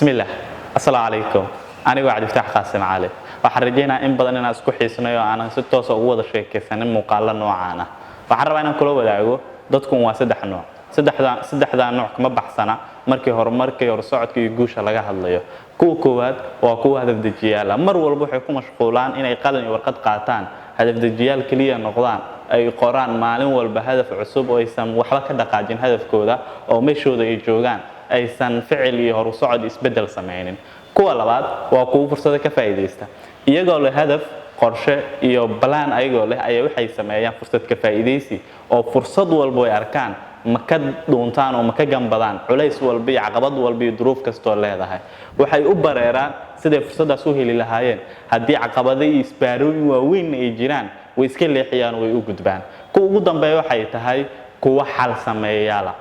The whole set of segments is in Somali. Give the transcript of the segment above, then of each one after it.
bismillah assalaamu calaykum anigu Cabdi Fataax Qaasim Cali waxaan rajaynayaa in badan inaan isku xiisnayo aan si toos ah ugu wada sheekaysanin muuqaal noocaan ah waxaan rabaa inaan kula wadaago dadku waa saddex nooc saddexda nooc kama baxsana markii hor socodka iyo guusha laga hadlayo kuwa koowaad waa kuwa hadaf dejiyaal mar walba waxay ku mashquulaan inay qalin iyo warqad qaataan hadaf dejiyaal kaliya noqdaan ay qoraan maalin walba hadaf cusub oo aysan waxba ka dhaqaajin hadafkooda oo meeshooda ay joogaan aysan ficil iyo hor socod isbedel sameeynin kuwa labaad waa kuwa fursado ka faa'iideysta iyagoo leh hadaf qorshe iyo plan ayagoo leh ayaa waxay sameeyaan fursad ka faa'iideysi oo fursad walba ay arkaan ma ka doontaan oo ma ka gambadaan culays walba iyo caqabad walba iyo duruuf kasto leedahay waxay u bareeraan sidee fursadaas u heli lahaayeen haddii caqabado iyo isbaarooyin waaweyn ay jiraan way iska leexiyaan way u gudbaan kuwa ugu dambeeya waxay tahay kuwa xal sameeyaala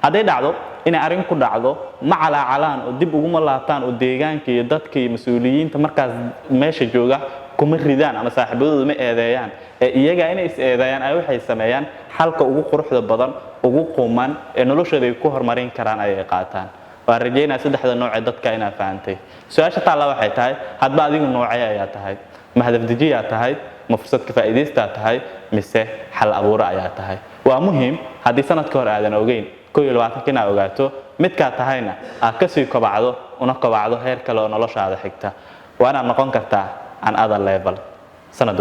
haday dhacdo in arrin ku dhacdo ma calaacalaan oo dib ugu laabtaan oo deegaanka iyo dadka iyo mas'uuliyiinta markaas meesha jooga kuma ridaan ama saaxiibadooda ma eedeeyaan iyaga inay is eedeeyaan ay waxay sameeyaan halka ugu quruxda badan ugu quman ee noloshooda ay ku horumarin karaan ay qaataan waa rajaynaa saddexda nooc ee dadka ina fahamtay su'aasha taala waxay tahay hadba adigu noocay ayaa tahay ma hadaf dejiyaa tahay ma fursad ka faa'iideysta tahay mise xal abuur ayaa tahay waa muhiim hadii sanadka hore aadan ogeyn 22 kina ogaato midka tahayna aad ka sii kobacdo una kobacdo heer kale oo noloshaada xigta waana noqon kartaa an other level sanad